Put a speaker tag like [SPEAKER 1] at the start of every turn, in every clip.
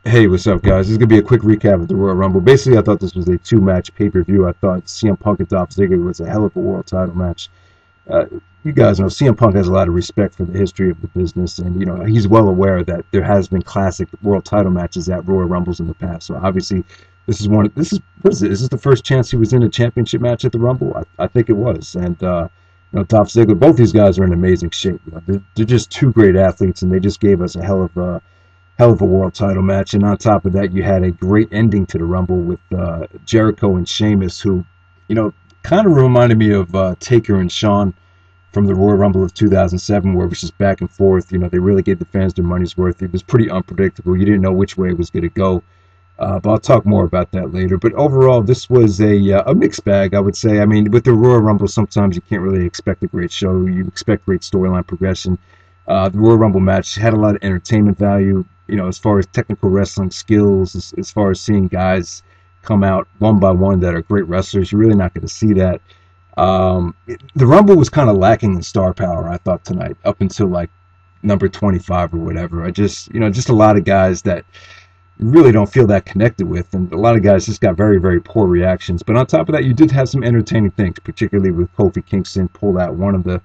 [SPEAKER 1] Hey, what's up, guys? This is gonna be a quick recap of the Royal Rumble. Basically, I thought this was a two-match pay-per-view. I thought CM Punk and Dolph Ziggler was a hell of a world title match. Uh, you guys know CM Punk has a lot of respect for the history of the business, and he's well aware that there has been classic world title matches at Royal Rumbles in the past. So obviously, this is one. This is what is it? Is this the first chance he was in a championship match at the Rumble? I think it was, and Dolph Ziggler. Both these guys are in amazing shape. They're just two great athletes, and they just gave us a hell of a world title match. And on top of that, you had a great ending to the Rumble with Jericho and Sheamus, who, kind of reminded me of Taker and Shawn from the Royal Rumble of 2007, where it was just back and forth. They really gave the fans their money's worth. It was pretty unpredictable. You didn't know which way it was going to go. But I'll talk more about that later. But overall, this was a mixed bag, I would say. I mean, with the Royal Rumble, sometimes you can't really expect a great show. You expect great storyline progression. The Royal Rumble match had a lot of entertainment value, as far as technical wrestling skills, as far as seeing guys come out one by one that are great wrestlers. You're really not going to see that. The Rumble was kind of lacking in star power, I thought, tonight, up until like number 25 or whatever. Just a lot of guys that really don't feel that connected with, and a lot of guys just got very, very poor reactions. But on top of that, you did have some entertaining things, particularly with Kofi Kingston pulled out one of the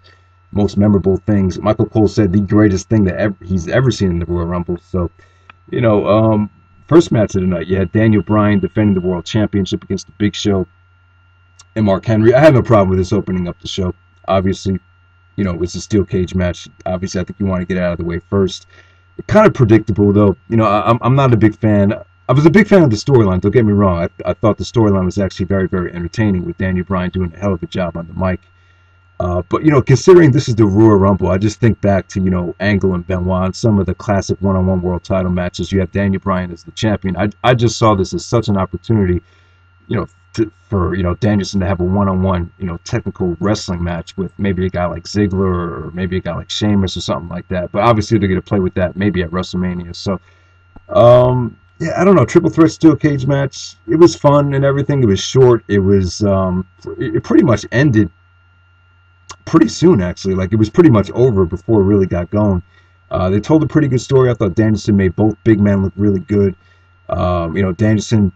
[SPEAKER 1] most memorable things. Michael Cole said the greatest thing that he's ever seen in the Royal Rumble. So, first match of the night, you had Daniel Bryan defending the World Championship against the Big Show and Mark Henry. I had no problem with this opening up the show. Obviously, it's a steel cage match. Obviously, I think you want to get out of the way first. Kind of predictable, though. I'm not a big fan. I was a big fan of the storyline. Don't get me wrong. I thought the storyline was actually very, very entertaining with Daniel Bryan doing a hell of a job on the mic. But considering this is the Royal Rumble, I just think back to Angle and Benoit and some of the classic one-on-one world title matches. You have Daniel Bryan as the champion. I just saw this as such an opportunity, for Danielson to have a one-on-one technical wrestling match with maybe a guy like Ziggler or maybe a guy like Sheamus or something like that. But obviously they're going to play with that maybe at WrestleMania. So yeah, I don't know. Triple threat steel cage match. It was fun and everything. It was short. It pretty much ended pretty soon, actually. Like, it was pretty much over before it really got going. They told a pretty good story. I thought Danielson made both big men look really good. Danielson,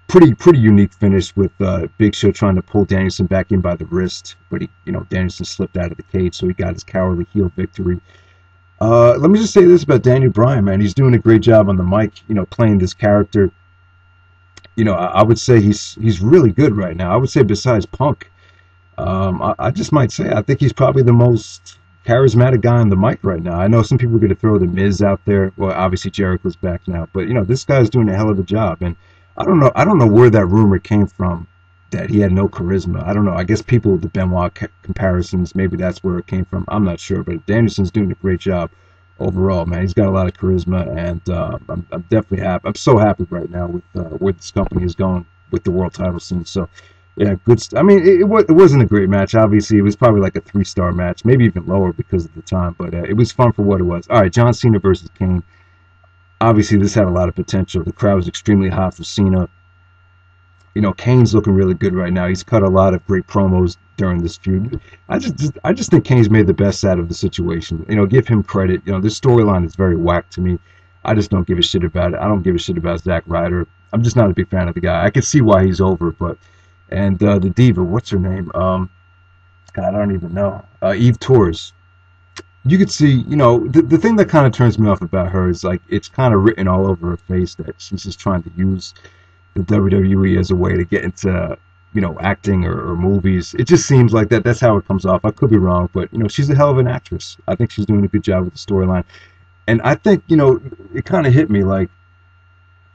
[SPEAKER 1] pretty unique finish with Big Show trying to pull Danielson back in by the wrist, but Danielson slipped out of the cage, so he got his cowardly heel victory. Let me just say this about Daniel Bryan, man. He's doing a great job on the mic, playing this character. I would say he's really good right now. I would say besides Punk, I just might say I think he's probably the most charismatic guy on the mic right now. I know some people are going to throw the Miz out there. Well, obviously Jericho's back now, but this guy's doing a hell of a job. And I don't know where that rumor came from that he had no charisma. I don't know. I guess people with the Benoit comparisons, maybe that's where it came from. I'm not sure, but Danielson's doing a great job overall, man. He's got a lot of charisma, and I'm definitely happy. I'm so happy right now with where this company is going with the world title scene. So. Yeah, good. I mean, it wasn't a great match. Obviously, it was probably like a 3-star match, maybe even lower because of the time. But it was fun for what it was. All right, John Cena versus Kane. Obviously, this had a lot of potential. The crowd was extremely hot for Cena. Kane's looking really good right now. He's cut a lot of great promos during this feud. I just think Kane's made the best out of the situation. Give him credit. This storyline is very whack to me. I just don't give a shit about it. I don't give a shit about Zack Ryder. I'm just not a big fan of the guy. I can see why he's over, but. And the diva, what's her name? God, I don't even know. Eve Torres. You could see, the thing that kind of turns me off about her is like it's kind of written all over her face that she's just trying to use the WWE as a way to get into, acting or movies. It just seems like that's how it comes off. I could be wrong, but she's a hell of an actress. I think she's doing a good job with the storyline, and I think it kind of hit me like.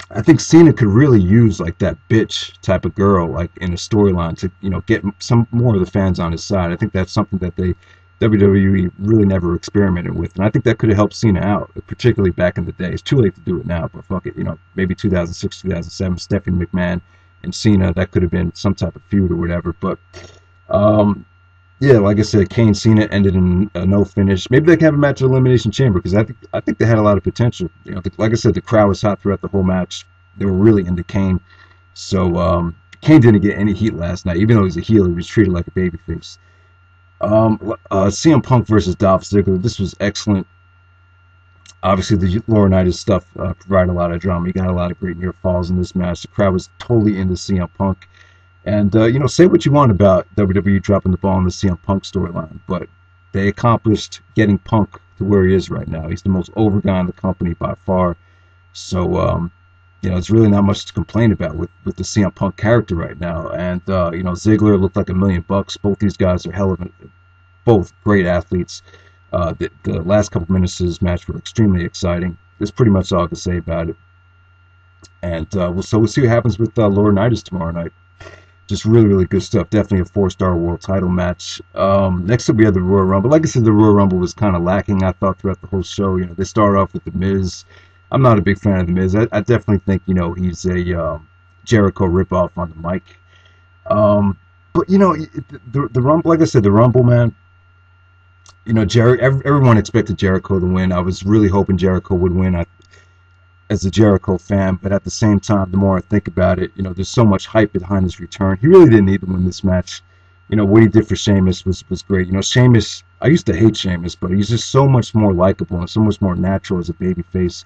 [SPEAKER 1] I think Cena could really use like that bitch type of girl, like in a storyline to get some more of the fans on his side. I think that's something that they WWE really never experimented with, and I think that could have helped Cena out, particularly back in the day. It's too late to do it now, but fuck it, maybe 2006, 2007, Stephanie McMahon and Cena, that could have been some type of feud or whatever. But yeah, like I said, Kane Cena ended in a no finish. Maybe they can have a match at Elimination Chamber because I think they had a lot of potential. Like I said, the crowd was hot throughout the whole match. They were really into Kane. So Kane didn't get any heat last night, even though he's a heel. He was treated like a babyface. CM Punk versus Dolph Ziggler. This was excellent. Obviously, the Laurinaitis stuff provided a lot of drama. You got a lot of great near falls in this match. The crowd was totally into CM Punk. And, say what you want about WWE dropping the ball in the CM Punk storyline, but they accomplished getting Punk to where he is right now. He's the most over guy in the company by far. So, it's really not much to complain about with the CM Punk character right now. And, Ziggler looked like $1,000,000. Both these guys are both great athletes. The last couple minutes of this match were extremely exciting. That's pretty much all I can say about it. And we'll see what happens with Laurinaitis tomorrow night. Just really, really good stuff. Definitely a 4-star world title match. Next up, we have the Royal Rumble. Like I said, the Royal Rumble was kind of lacking, I thought, throughout the whole show. They started off with The Miz. I'm not a big fan of The Miz. I definitely think, he's a Jericho ripoff on the mic. But, the Rumble, like I said, the Rumble, man, everyone expected Jericho to win. I was really hoping Jericho would win as a Jericho fan, but at the same time, the more I think about it, there's so much hype behind his return. He really didn't need to win this match. What he did for Sheamus was great. Sheamus, I used to hate Sheamus, but he's just so much more likable and so much more natural as a babyface.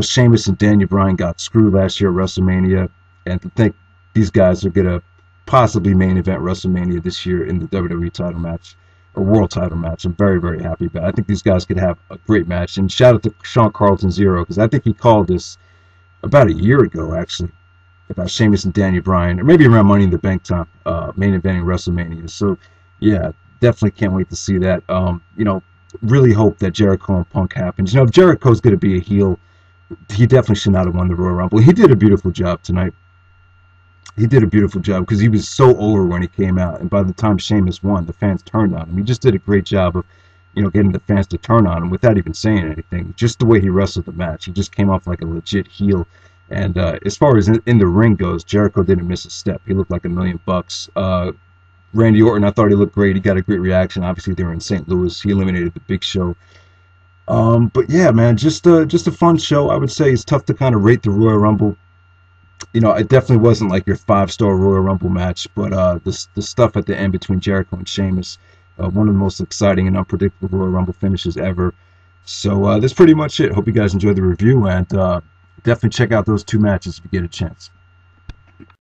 [SPEAKER 1] Sheamus and Daniel Bryan got screwed last year at WrestleMania, and to think these guys are going to possibly main event WrestleMania this year in the WWE title match, or world title match, I'm very, very happy about it. I think these guys could have a great match. And shout out to Sean Carlton Zero, because I think he called this about a year ago, actually, about Sheamus and Daniel Bryan, or maybe around Money in the Bank time, main eventing WrestleMania. So, yeah, definitely can't wait to see that. Really hope that Jericho and Punk happens. If Jericho's going to be a heel, he definitely should not have won the Royal Rumble. He did a beautiful job tonight. He did a beautiful job because he was so over when he came out, and by the time Sheamus won, the fans turned on him. He just did a great job of, getting the fans to turn on him without even saying anything. Just the way he wrestled the match, he just came off like a legit heel. And as far as in the ring goes, Jericho didn't miss a step. He looked like $1,000,000. Randy Orton, I thought he looked great. He got a great reaction. Obviously, they were in St. Louis. He eliminated the Big Show. But yeah, man, just a fun show. I would say it's tough to kind of rate the Royal Rumble. It definitely wasn't like your 5-star Royal Rumble match, but the stuff at the end between Jericho and Sheamus, one of the most exciting and unpredictable Royal Rumble finishes ever. So that's pretty much it. Hope you guys enjoyed the review, and definitely check out those two matches if you get a chance.